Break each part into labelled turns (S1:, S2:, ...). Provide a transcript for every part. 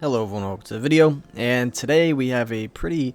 S1: Hello everyone, welcome to the video, and today we have a pretty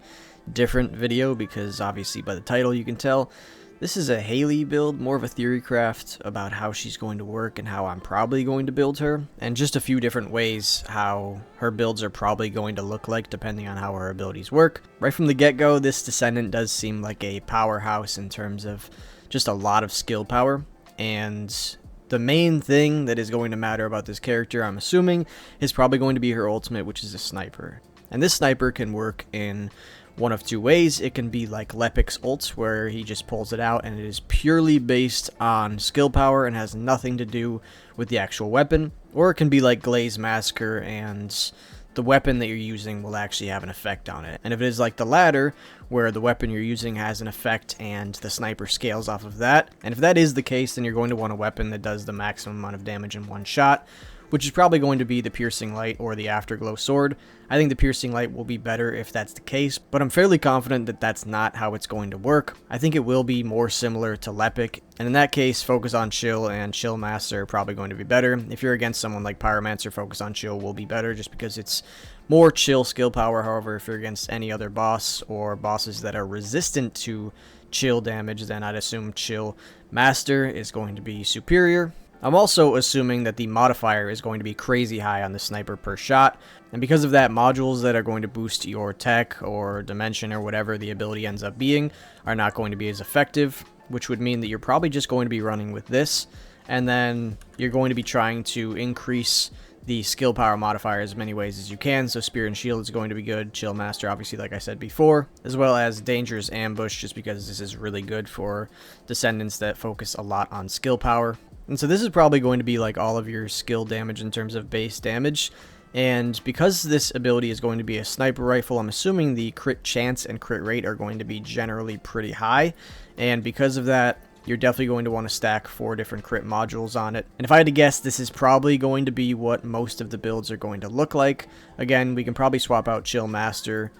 S1: different video because obviously by the title you can tell this is a Hailey build, more of a theory craft about how she's going to work and how I'm probably going to build her, and just a few different ways how her builds are probably going to look like depending on how her abilities work. Right from the get-go, this Descendant does seem like a powerhouse in terms of just a lot of skill power, and the main thing that is going to matter about this character, I'm assuming, is probably going to be her ultimate, which is a sniper. And this sniper can work in one of two ways. It can be like Lepic's ult, where he just pulls it out and it is purely based on skill power and has nothing to do with the actual weapon. Or it can be like Glaze Massacre, and the weapon that you're using will actually have an effect on it. And if it is like the latter, where the weapon you're using has an effect and the sniper scales off of that, and if that is the case, then you're going to want a weapon that does the maximum amount of damage in one shot, which is probably going to be the Piercing Light or the Afterglow Sword. I think the Piercing Light will be better if that's the case, but I'm fairly confident that that's not how it's going to work. I think it will be more similar to Lepic, and in that case, Focus on Chill and Chill Master are probably going to be better. If you're against someone like Pyromancer, Focus on Chill will be better just because it's more chill skill power. However, if you're against any other boss or bosses that are resistant to chill damage, then I'd assume Chill Master is going to be superior. I'm also assuming that the modifier is going to be crazy high on the sniper per shot, and because of that, modules that are going to boost your tech or dimension or whatever the ability ends up being are not going to be as effective, which would mean that you're probably just going to be running with this, and then you're going to be trying to increase the skill power modifier as many ways as you can. So Spear and Shield is going to be good, Chill Master obviously like I said before, as well as Dangerous Ambush, just because this is really good for Descendants that focus a lot on skill power. And so this is probably going to be like all of your skill damage in terms of base damage. And because this ability is going to be a sniper rifle, I'm assuming the crit chance and crit rate are going to be generally pretty high. And because of that, you're definitely going to want to stack 4 different crit modules on it. And if I had to guess, this is probably going to be what most of the builds are going to look like. Again, we can probably swap out Chill Master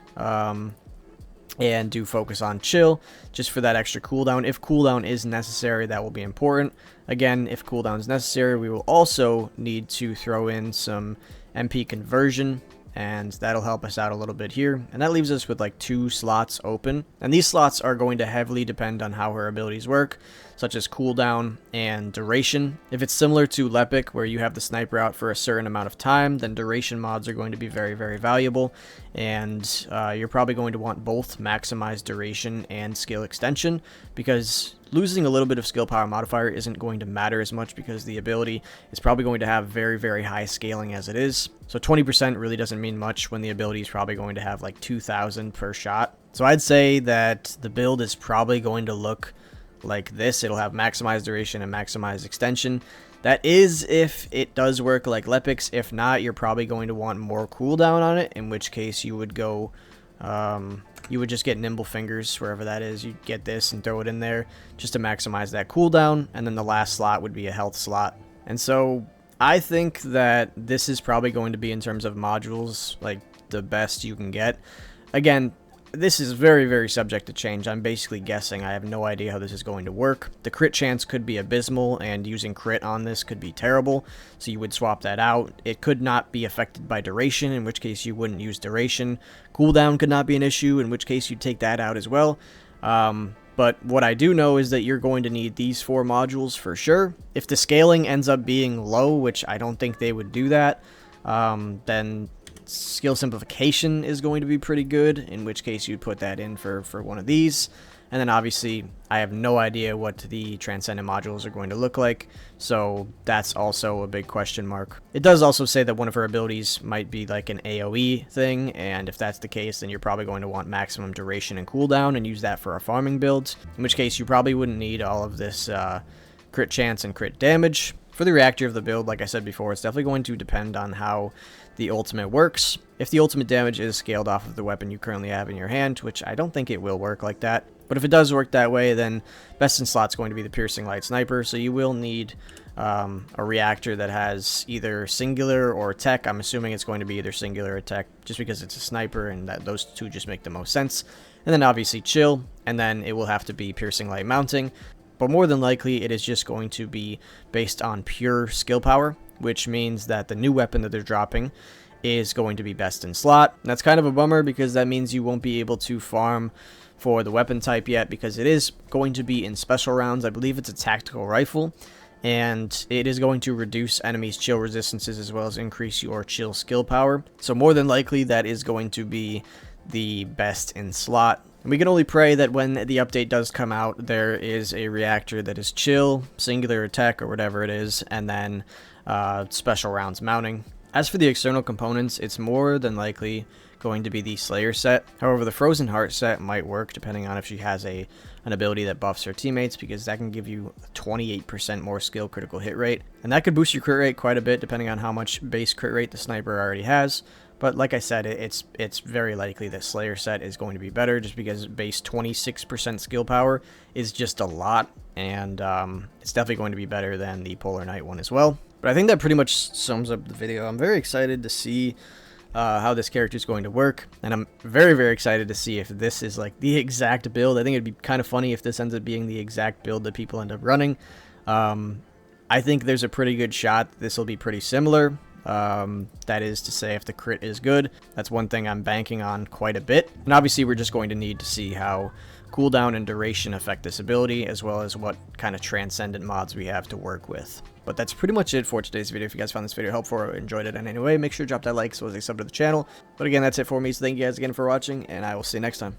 S1: and do Focus on Chill just for that extra cooldown. If cooldown is necessary, that will be important. Again, if cooldown is necessary, we will also need to throw in some MP conversion, and that'll help us out a little bit here. And that leaves us with like 2 slots open, and these slots are going to heavily depend on how her abilities work, such as cooldown and duration. If it's similar to Lepic, where you have the sniper out for a certain amount of time, then duration mods are going to be very, very valuable, and you're probably going to want both maximized duration and skill extension, because losing a little bit of skill power modifier isn't going to matter as much because the ability is probably going to have very, very high scaling as it is. So 20% really doesn't mean much when the ability is probably going to have like 2,000 per shot. So I'd say that the build is probably going to look like this. It'll have maximized duration and maximized extension. That is if it does work like Lepic's. If not, you're probably going to want more cooldown on it, in which case you would go you would just get Nimble Fingers, wherever that is. You'd get this and throw it in there just to maximize that cooldown, and then the last slot would be a health slot. And so I think that this is probably going to be, in terms of modules, like the best you can get. Again, this is very, very subject to change. I'm basically guessing. I have no idea how this is going to work. The crit chance could be abysmal, and using crit on this could be terrible, so you would swap that out. It could not be affected by duration, in which case you wouldn't use duration. Cooldown could not be an issue, in which case you'd take that out as well. But what I do know is that you're going to need these 4 modules for sure. If the scaling ends up being low, which I don't think they would do that, then skill simplification is going to be pretty good, in which case you'd put that in for one of these. And then obviously I have no idea what the Transcendent modules are going to look like, so that's also a big question mark. It does also say that one of her abilities might be like an AoE thing, and if that's the case, then you're probably going to want maximum duration and cooldown and use that for our farming builds, in which case you probably wouldn't need all of this crit chance and crit damage. For the reactor of the build, like I said before, it's definitely going to depend on how the ultimate works. If the ultimate damage is scaled off of the weapon you currently have in your hand, which I don't think it will work like that, but if it does work that way, then best in slot's going to be the Piercing Light Sniper, so you will need a reactor that has either singular or tech. I'm assuming it's going to be either singular or tech, just because it's a sniper, and that those two just make the most sense. And then obviously chill, and then it will have to be Piercing Light Mounting. But more than likely, it is just going to be based on pure skill power, which means that the new weapon that they're dropping is going to be best in slot. And that's kind of a bummer because that means you won't be able to farm for the weapon type yet, because it is going to be in special rounds. I believe it's a tactical rifle, and it is going to reduce enemies' chill resistances as well as increase your chill skill power. So more than likely that is going to be the best in slot. And we can only pray that when the update does come out, there is a reactor that is chill, singular attack, or whatever it is, and then special rounds mounting. As for the external components, it's more than likely going to be the Slayer set. However, the Frozen Heart set might work depending on if she has an ability that buffs her teammates, because that can give you 28% more skill critical hit rate. And that could boost your crit rate quite a bit depending on how much base crit rate the sniper already has. But like I said, it's very likely that Slayer set is going to be better, just because base 26% skill power is just a lot, and it's definitely going to be better than the Polar Knight one as well. But I think that pretty much sums up the video. I'm very excited to see how this character is going to work, and I'm very, very excited to see if this is like the exact build. I think it'd be kind of funny if this ends up being the exact build that people end up running. I think there's a pretty good shot this will be pretty similar. That is to say, if the crit is good. That's one thing I'm banking on quite a bit. And obviously we're just going to need to see how cooldown and duration affect this ability, as well as what kind of transcendent mods we have to work with. But that's pretty much it for today's video. If you guys found this video helpful or enjoyed it in any way, make sure to drop that like, so as a sub to the channel. But again, that's it for me, so thank you guys again for watching, and I will see you next time.